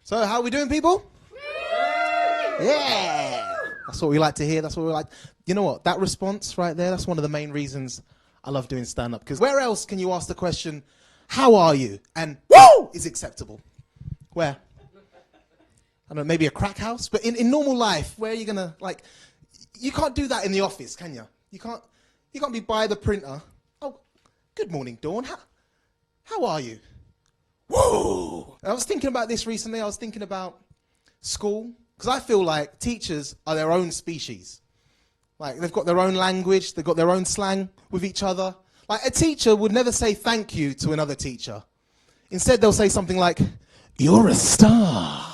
So, how are we doing, people? Yeah! That's what we like to hear. That's what we like. You know what? That response right there, that's one of the main reasons I love doing stand-up. Because where else can you ask the question, how are you? And woo is acceptable. Where? I don't know, maybe a crack house? But in normal life, where are you going to, like, you can't do that in the office, can you? You can't be by the printer. Oh, good morning, Dawn. How are you? Woo! I was thinking about this recently. I was thinking about school. Because I feel like teachers are their own species. Like, they've got their own language. They've got their own slang with each other. Like, a teacher would never say thank you to another teacher. Instead, they'll say something like, you're a star.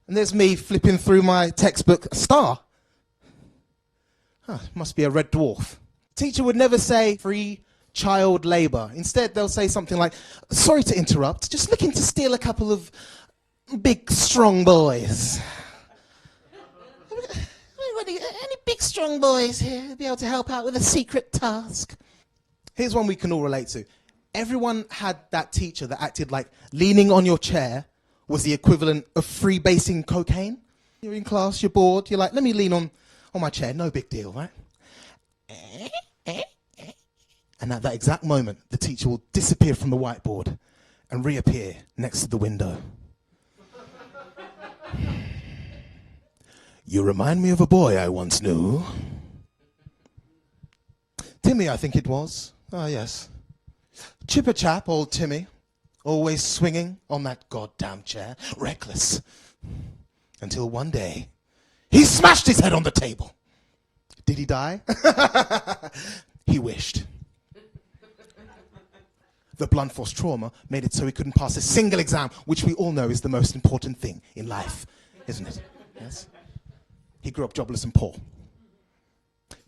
And there's me flipping through my textbook, a star? Huh, must be a red dwarf. Teacher would never say free child labour. Instead, they'll say something like, sorry to interrupt, just looking to steal a couple of big, strong boys. Any big, strong boys here who'd be able to help out with a secret task? Here's one we can all relate to. Everyone had that teacher that acted like leaning on your chair was the equivalent of freebasing cocaine. You're in class, you're bored, you're like, let me lean on my chair, no big deal, right? And at that exact moment, the teacher will disappear from the whiteboard and reappear next to the window. You remind me of a boy I once knew. Timmy, I think it was. Ah, yes. Chipper chap, old Timmy. Always swinging on that goddamn chair. Reckless. Until one day, he smashed his head on the table. Did he die? He wished. The blunt force trauma made it so he couldn't pass a single exam, which we all know is the most important thing in life, isn't it? Yes? He grew up jobless and poor.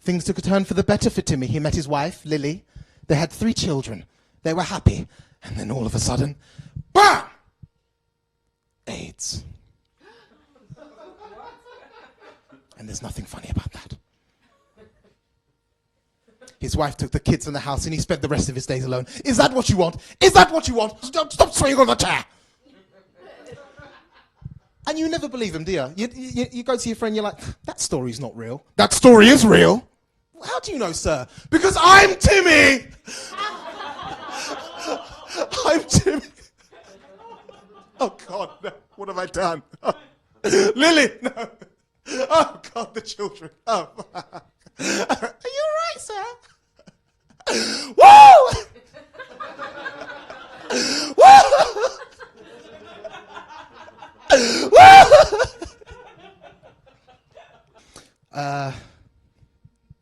Things took a turn for the better for Timmy. He met his wife, Lily. They had 3 children. They were happy. And then all of a sudden, BAM! AIDS. And there's nothing funny about that. His wife took the kids in the house and he spent the rest of his days alone. Is that what you want? Is that what you want? Stop swinging on the chair. And you never believe him, do you? You go to your friend, you're like, that story's not real. That story is real. How do you know, sir? Because I'm Timmy! I'm Timmy. Oh, God, no. What have I done? Oh. Lily, no. Oh, God, the children. Oh, fuck. Are you all right, sir? Woo! Woo!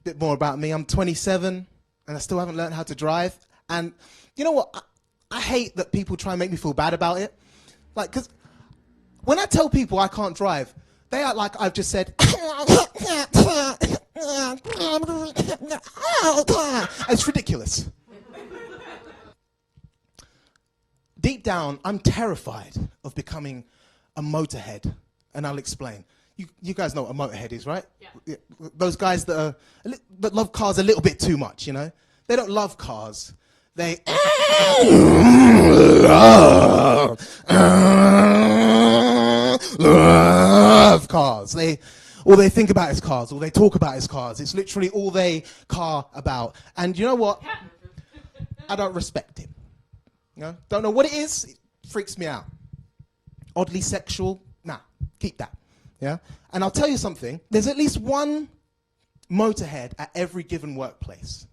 Bit more about me. I'm 27 and I still haven't learned how to drive. And you know what? I hate that people try and make me feel bad about it. Like, because when I tell people I can't drive, they act like I've just said, it's ridiculous. Deep down, I'm terrified of becoming a motorhead, and I'll explain. You guys know what a motorhead is, right? Yeah. Those guys that love cars a little bit too much, you know? They don't love cars. They love cars. All they think about is cars. All they talk about is cars. It's literally all they car about. And you know what? I don't respect it. You know? Don't know what it is. It freaks me out. Oddly sexual? Nah, keep that. Yeah? And I'll tell you something. There's at least one motorhead at every given workplace.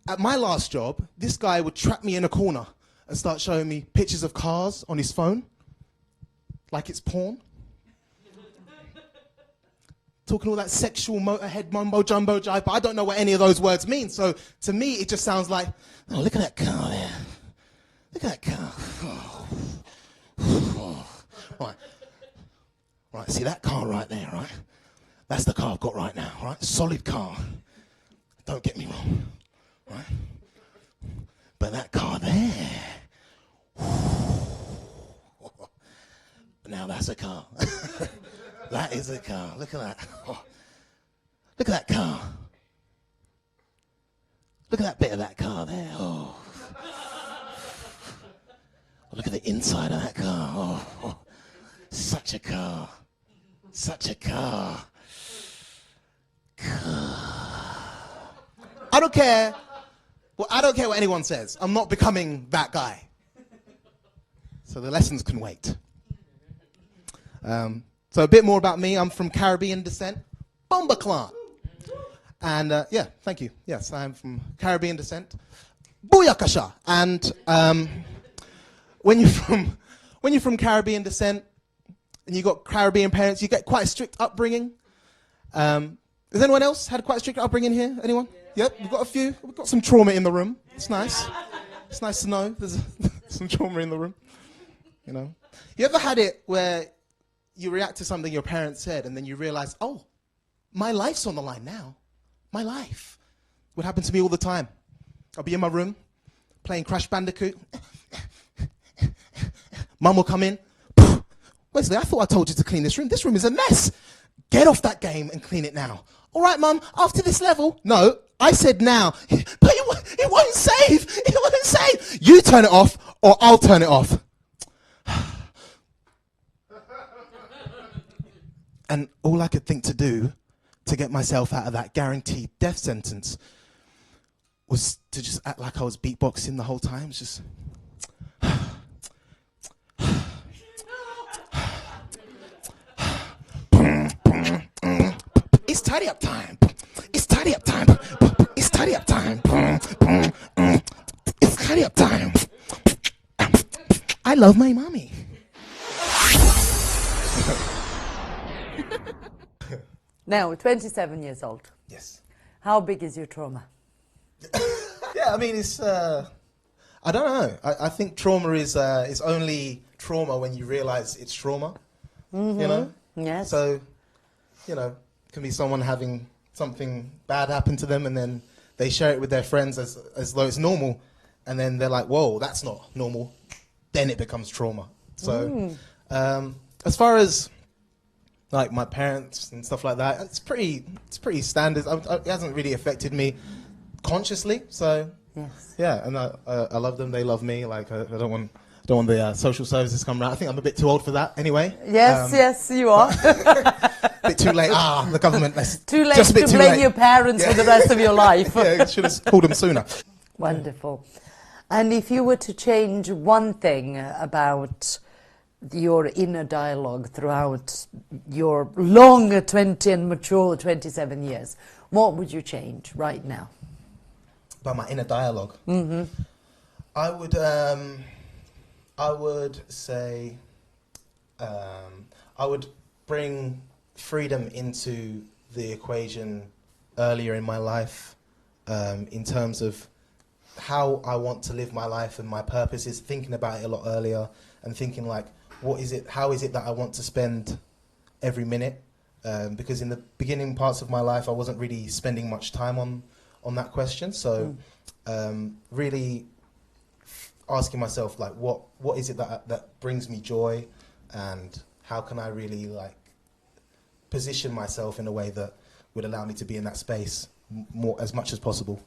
At my last job, this guy would trap me in a corner and start showing me pictures of cars on his phone, like it's porn. Talking all that sexual motorhead mumbo jumbo jive, but I don't know what any of those words mean. So to me, it just sounds like, oh, look at that car there. Look at that car. Oh. Right, see that car right there, right? That's the car I've got right now, right? Solid car. Don't get me wrong. Right? But that car there, now that's a car. That is a car. Look at that. Oh. Look at that car. Look at that bit of that car there. Oh. Look at the inside of that car. Oh, such a car. Such a car. I don't care. Well, I don't care what anyone says. I'm not becoming that guy. So the lessons can wait. So a bit more about me. I'm from Caribbean descent. Bomba Clan. And yeah, thank you. Yes, I'm from Caribbean descent. Booyakasha. And when you're from Caribbean descent and you got Caribbean parents, you get quite a strict upbringing. Has anyone else had quite a strict upbringing here? Anyone? Yep, we've got a few. We've got some trauma in the room. It's nice. It's nice to know there's some trauma in the room. You know, you ever had it where you react to something your parents said and then you realize, oh, my life's on the line now. My life. Would happen to me all the time. I'll be in my room playing Crash Bandicoot. Mum will come in. Wesley, I thought I told you to clean this room. This room is a mess. Get off that game and clean it now. All right, Mum, after this level. No, I said now. But it won't save. It won't save. You turn it off or I'll turn it off. And all I could think to do to get myself out of that guaranteed death sentence was to just act like I was beatboxing the whole time. It's just... It's tidy up time. It's tidy up time. It's tidy up time. It's tidy up time. I love my mommy. Now, 27 years old. Yes. How big is your trauma? Yeah, I mean, it's... I don't know. I think trauma is only trauma when you realise it's trauma. Mm-hmm. You know? Yes. So, you know, it can be someone having something bad happen to them and then they share it with their friends as though it's normal. And then they're like, whoa, that's not normal. Then it becomes trauma. So, as far as... like my parents and stuff like that, it's pretty standard. It hasn't really affected me consciously. So yes. Yeah, and I love them. They love me. Like I don't want the social services to come around. I think I'm a bit too old for that anyway. Yes, yes, you are. Bit too late. The government. Too late just a bit to too blame late. your parents for the rest of your life. Yeah, should have called them sooner. Wonderful. And if you were to change one thing about your inner dialogue throughout your long 20 and mature 27 years, what would you change right now? About my inner dialogue? Mm-hmm. I would say I would bring freedom into the equation earlier in my life, in terms of how I want to live my life and my purpose is thinking about it a lot earlier and thinking like, what is it? How is it that I want to spend every minute? Because in the beginning parts of my life, I wasn't really spending much time on that question. So, really asking myself like, what is it that brings me joy, and how can I really like position myself in a way that would allow me to be in that space as much as possible.